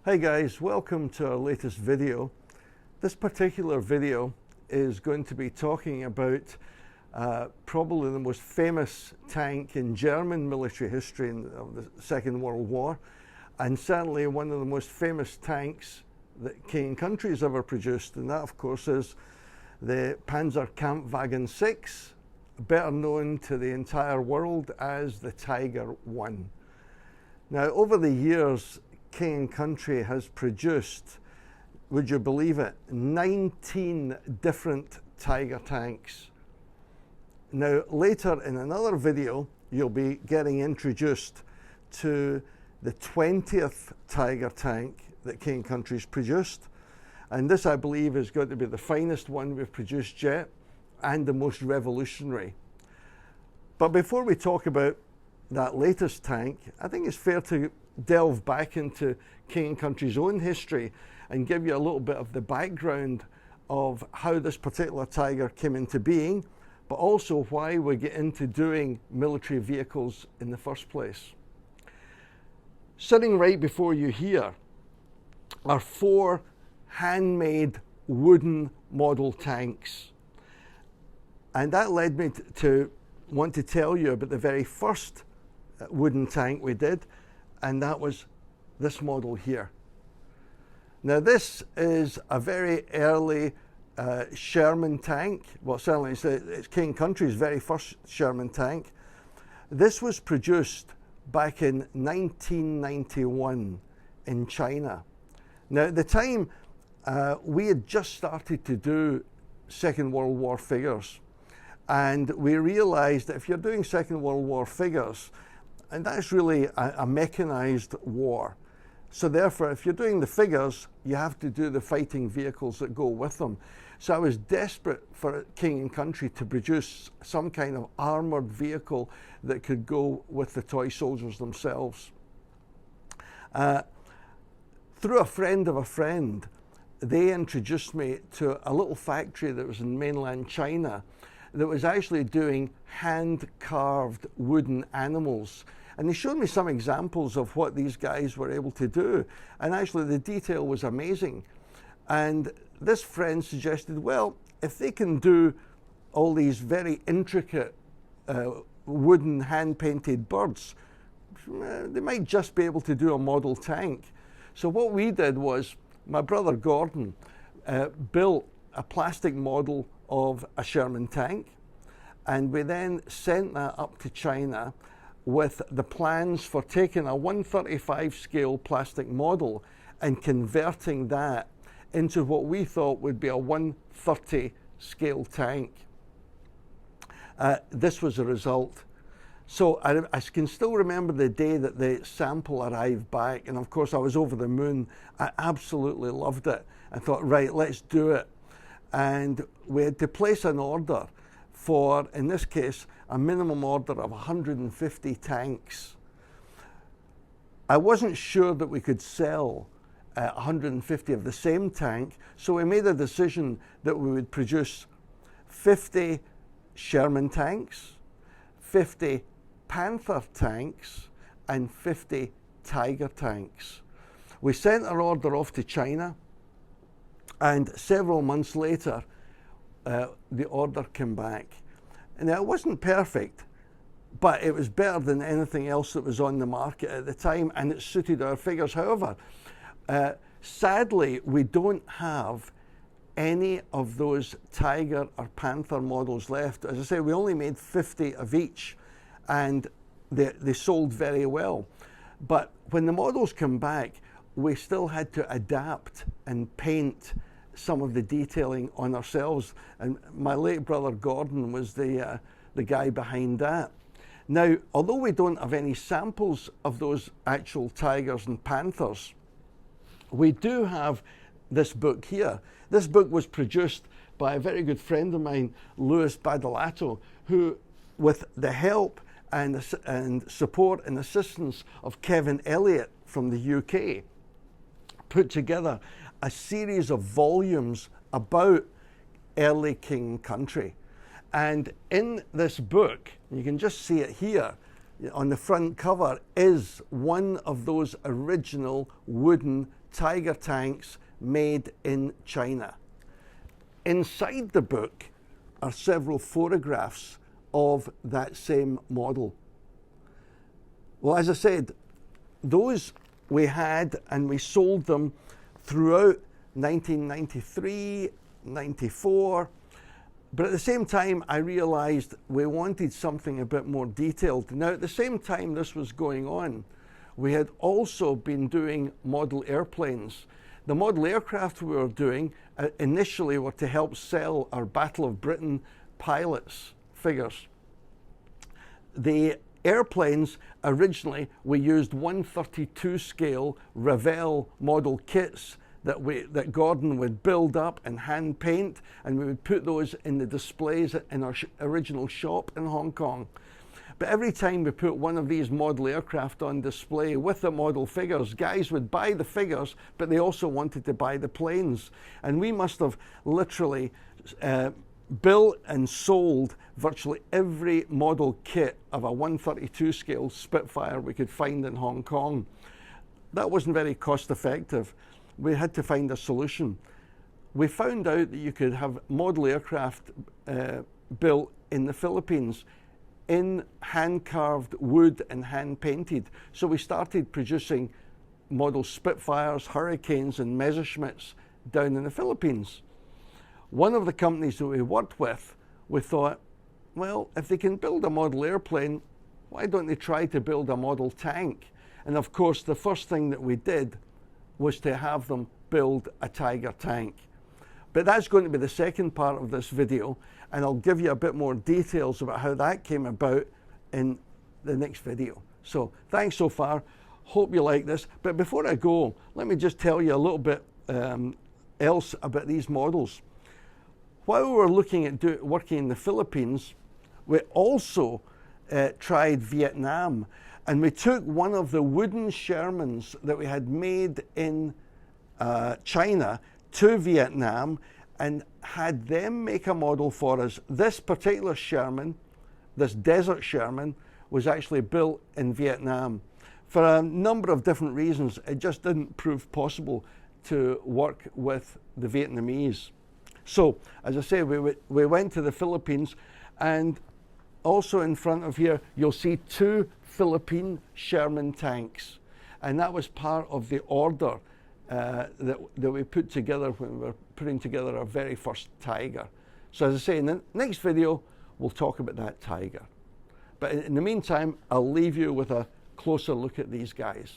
Hi guys, welcome to our latest video. This particular video is going to be talking about probably the most famous tank in German military history of the Second World War, and certainly one of the most famous tanks that King and Country has ever produced, and that of course is the PzKpfWⅥ 6, better known to the entire world as the Tiger I. Now, over the years, King and Country has produced, would you believe it, 19 different Tiger tanks. Now, later in another video, you'll be getting introduced to the 20th Tiger tank that King and Country's produced. And this, I believe, is going to be the finest one we've produced yet and the most revolutionary. But before we talk about that latest tank, I think it's fair to delve back into King and Country's own history and give you a little bit of the background of how this particular Tiger came into being, but also why we get into doing military vehicles in the first place. Sitting right before you here are 4 handmade wooden model tanks. And that led me to want to tell you about the very first wooden tank we did, and that was this model here. Now, this is a very early Sherman tank. Well, certainly it's King and Country's very first Sherman tank. This was produced back in 1991 in China. Now, at the time, we had just started to do Second World War figures, and we realized that if you're doing Second World War figures, and that's really a mechanized war. So therefore, if you're doing the figures, you have to do the fighting vehicles that go with them. So I was desperate for King and Country to produce some kind of armored vehicle that could go with the toy soldiers themselves. Through a friend of a friend, they introduced me to a little factory that was in mainland China that was actually doing hand-carved wooden animals. And they showed me some examples of what these guys were able to do. And actually the detail was amazing. And this friend suggested, well, if they can do all these very intricate wooden hand-painted birds, they might just be able to do a model tank. So what we did was, my brother Gordon built a plastic model of a Sherman tank, and we then sent that up to China with the plans for taking a 1/35 scale plastic model and converting that into what we thought would be a 1/30 scale tank. This was the result. So I can still remember the day that the sample arrived back, and of course I was over the moon. I absolutely loved it. I thought, right, let's do it. And we had to place an order for, in this case, a minimum order of 150 tanks. I wasn't sure that we could sell 150 of the same tank, so we made a decision that we would produce 50 Sherman tanks, 50 Panther tanks, and 50 Tiger tanks. We sent our order off to China, and several months later, the order came back. And it wasn't perfect, but it was better than anything else that was on the market at the time, and it suited our figures. However, sadly, we don't have any of those Tiger or Panther models left. As I say, we only made 50 of each, and they sold very well. But when the models come back, we still had to adapt and paint some of the detailing on ourselves, and my late brother Gordon was the guy behind that. Now, although we don't have any samples of those actual Tigers and Panthers, we do have this book here. This book was produced by a very good friend of mine, Louis Badolato, who, with the help and support and assistance of Kevin Elliott from the UK, put together a series of volumes about early King and Country. And in this book, you can just see it here, on the front cover is one of those original wooden Tiger tanks made in China. Inside the book are several photographs of that same model. Well, as I said, those we had and we sold them throughout 1993, 94. But at the same time, I realized we wanted something a bit more detailed. Now, at the same time this was going on, we had also been doing model airplanes. The model aircraft we were doing initially were to help sell our Battle of Britain pilots figures. The airplanes, originally, we used 1/32 scale Revell model kits that Gordon would build up and hand paint, and we would put those in the displays in our original shop in Hong Kong. But every time we put one of these model aircraft on display with the model figures, guys would buy the figures, but they also wanted to buy the planes. And we must have literally built and sold virtually every model kit of a 1/32 scale Spitfire we could find in Hong Kong. That wasn't very cost effective. We had to find a solution. We found out that you could have model aircraft built in the Philippines in hand-carved wood and hand-painted. So we started producing model Spitfires, Hurricanes and Messerschmitts down in the Philippines. One of the companies that we worked with, we thought, well, if they can build a model airplane, why don't they try to build a model tank? And of course, the first thing that we did was to have them build a Tiger tank. But that's going to be the second part of this video, and I'll give you a bit more details about how that came about in the next video. So thanks so far. Hope you like this. But before I go, let me just tell you a little bit else about these models. While we were looking at working in the Philippines, we also tried Vietnam, and we took one of the wooden Shermans that we had made in China to Vietnam and had them make a model for us. This particular Sherman, this Desert Sherman, was actually built in Vietnam. For a number of different reasons, it just didn't prove possible to work with the Vietnamese. So, as I say, we went to the Philippines, and also in front of here, you'll see two Philippine Sherman tanks. And that was part of the order that we put together when we were putting together our very first Tiger. So as I say, in the next video, we'll talk about that Tiger. But in the meantime, I'll leave you with a closer look at these guys.